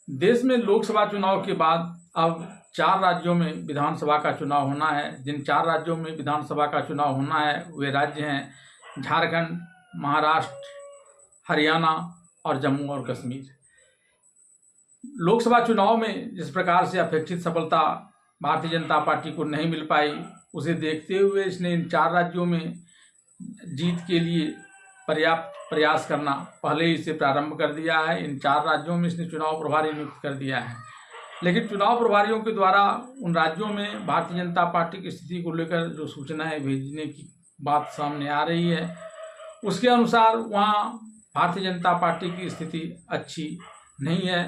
देश में लोकसभा चुनाव के बाद अब 4 राज्यों में विधानसभा का चुनाव होना है। जिन 4 राज्यों में विधानसभा का चुनाव होना है वे राज्य हैं झारखंड, महाराष्ट्र, हरियाणा और जम्मू और कश्मीर। लोकसभा चुनाव में जिस प्रकार से अपेक्षित सफलता भारतीय जनता पार्टी को नहीं मिल पाई, उसे देखते हुए इसने इन 4 राज्यों में जीत के लिए पर्याप्त प्रयास करना पहले ही से प्रारंभ कर दिया है। इन 4 राज्यों में इसने चुनाव प्रभारी नियुक्त कर दिया है, लेकिन चुनाव प्रभारियों के द्वारा उन राज्यों में भारतीय जनता पार्टी की स्थिति को लेकर जो सूचनाएं भेजने की बात सामने आ रही है, उसके अनुसार वहाँ भारतीय जनता पार्टी की स्थिति अच्छी नहीं है,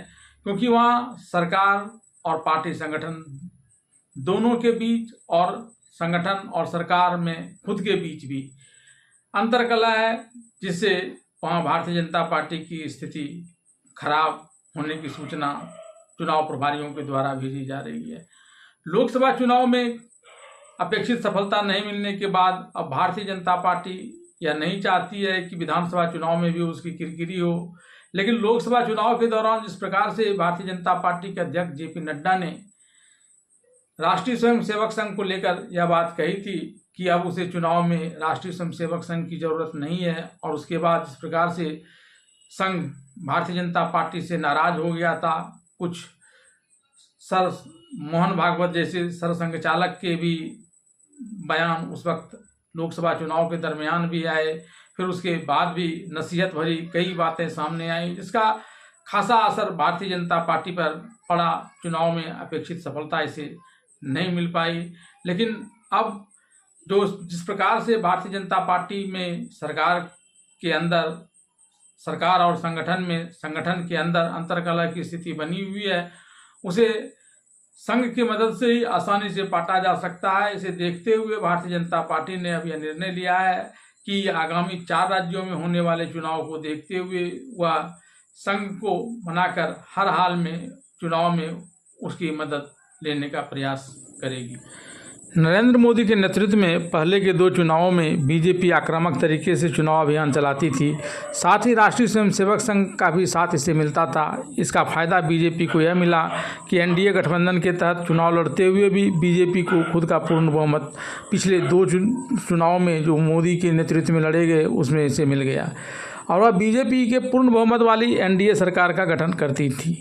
क्योंकि वहाँ सरकार और पार्टी संगठन दोनों के बीच और संगठन और सरकार में खुद के बीच भी अंतरकलह है, जिससे वहाँ भारतीय जनता पार्टी की स्थिति खराब होने की सूचना चुनाव प्रभारियों के द्वारा भेजी जा रही है। लोकसभा चुनाव में अपेक्षित सफलता नहीं मिलने के बाद अब भारतीय जनता पार्टी यह नहीं चाहती है कि विधानसभा चुनाव में भी उसकी किरकिरी हो, लेकिन लोकसभा चुनाव के दौरान जिस प्रकार से भारतीय जनता पार्टी के अध्यक्ष जेपी नड्डा ने राष्ट्रीय स्वयंसेवक संघ को लेकर यह बात कही थी कि अब उसे चुनाव में राष्ट्रीय स्वयंसेवक संघ की जरूरत नहीं है, और उसके बाद जिस प्रकार से संघ भारतीय जनता पार्टी से नाराज हो गया था, कुछ सर मोहन भागवत जैसे सरसंघ चालक के भी बयान उस वक्त लोकसभा चुनाव के दरमियान भी आए, फिर उसके बाद भी नसीहत भरी कई बातें सामने आई, जिसका खासा असर भारतीय जनता पार्टी पर पड़ा। चुनाव में अपेक्षित सफलता इसे नहीं मिल पाई। लेकिन अब जो जिस प्रकार से भारतीय जनता पार्टी में सरकार के अंदर, सरकार और संगठन के अंदर अंतरकलह की स्थिति बनी हुई है, उसे संघ की मदद से ही आसानी से पाटा जा सकता है। इसे देखते हुए भारतीय जनता पार्टी ने अब यह निर्णय लिया है कि आगामी 4 राज्यों में होने वाले चुनाव को देखते हुए वह संघ को बनाकर हर हाल में चुनाव में उसकी मदद लेने का प्रयास करेगी। नरेंद्र मोदी के नेतृत्व में पहले के 2 चुनावों में बीजेपी आक्रामक तरीके से चुनाव अभियान चलाती थी, साथ ही राष्ट्रीय स्वयंसेवक संघ का भी साथ इसे मिलता था। इसका फायदा बीजेपी को यह मिला कि एनडीए गठबंधन के तहत चुनाव लड़ते हुए भी बीजेपी को खुद का पूर्ण बहुमत पिछले 2 चुनाव में जो मोदी के नेतृत्व में लड़े गए उसमें इसे मिल गया, और वह बीजेपी के पूर्ण बहुमत वाली एनडीए सरकार का गठन करती थी।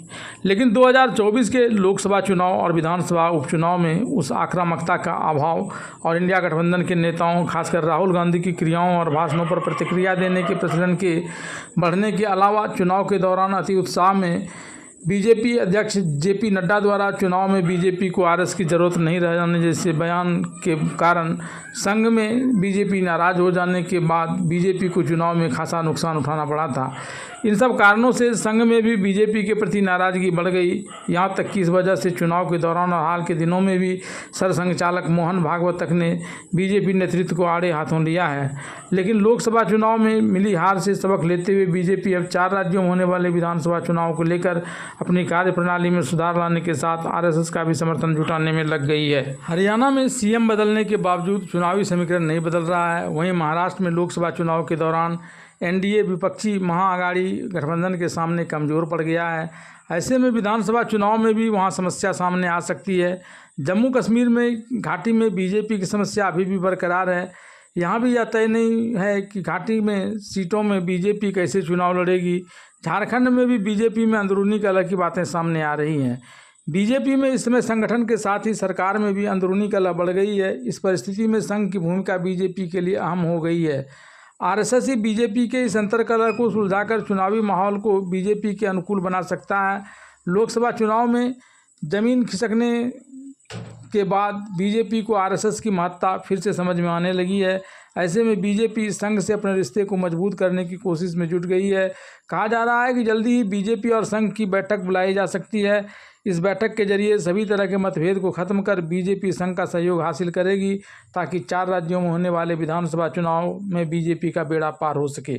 लेकिन 2024 के लोकसभा चुनाव और विधानसभा उपचुनाव में उस आक्रामकता का अभाव और इंडिया गठबंधन के नेताओं, खासकर राहुल गांधी की क्रियाओं और भाषणों पर प्रतिक्रिया देने के प्रचलन के बढ़ने के अलावा चुनाव के दौरान अति उत्साह में बीजेपी अध्यक्ष जेपी नड्डा द्वारा चुनाव में बीजेपी को आरएस की जरूरत नहीं रह जाने जैसे बयान के कारण संघ में बीजेपी नाराज हो जाने के बाद बीजेपी को चुनाव में खासा नुकसान उठाना पड़ा था। इन सब कारणों से संघ में भी बीजेपी के प्रति नाराजगी बढ़ गई। यहाँ तक कि इस वजह से चुनाव के दौरान और हाल के दिनों में भी सरसंघ चालक मोहन भागवत तक ने बीजेपी नेतृत्व को आड़े हाथों लिया है। लेकिन लोकसभा चुनाव में मिली हार से सबक लेते हुए बीजेपी अब 4 राज्यों में होने वाले विधानसभा चुनाव को लेकर अपनी कार्यप्रणाली में सुधार लाने के साथ आरएसएस का भी समर्थन जुटाने में लग गई है। हरियाणा में सीएम बदलने के बावजूद चुनावी समीकरण नहीं बदल रहा है। वहीं महाराष्ट्र में लोकसभा चुनाव के दौरान एनडीए विपक्षी महाअघाड़ी गठबंधन के सामने कमज़ोर पड़ गया है। ऐसे में विधानसभा चुनाव में भी वहां समस्या सामने आ सकती है। जम्मू कश्मीर में घाटी में बीजेपी की समस्या अभी भी बरकरार है। यहाँ भी यह तय नहीं है कि घाटी में सीटों में बीजेपी कैसे चुनाव लड़ेगी। झारखंड में भी बीजेपी में अंदरूनी कलह की बातें सामने आ रही हैं। बीजेपी में इस समय संगठन के साथ ही सरकार में भी अंदरूनी कलह बढ़ गई है। इस परिस्थिति में संघ की भूमिका बीजेपी के लिए अहम हो गई है। आरएसएस ही बीजेपी के इस अंतर्कलह को सुलझाकर चुनावी माहौल को बीजेपी के अनुकूल बना सकता है। लोकसभा चुनाव में जमीन खिसकने के बाद बीजेपी को आरएसएस की महत्ता फिर से समझ में आने लगी है। ऐसे में बीजेपी संघ से अपने रिश्ते को मजबूत करने की कोशिश में जुट गई है। कहा जा रहा है कि जल्दी ही बीजेपी और संघ की बैठक बुलाई जा सकती है। इस बैठक के जरिए सभी तरह के मतभेद को खत्म कर बीजेपी संघ का सहयोग हासिल करेगी, ताकि 4 राज्यों में होने वाले विधानसभा चुनाव में बीजेपी का बेड़ा पार हो सके।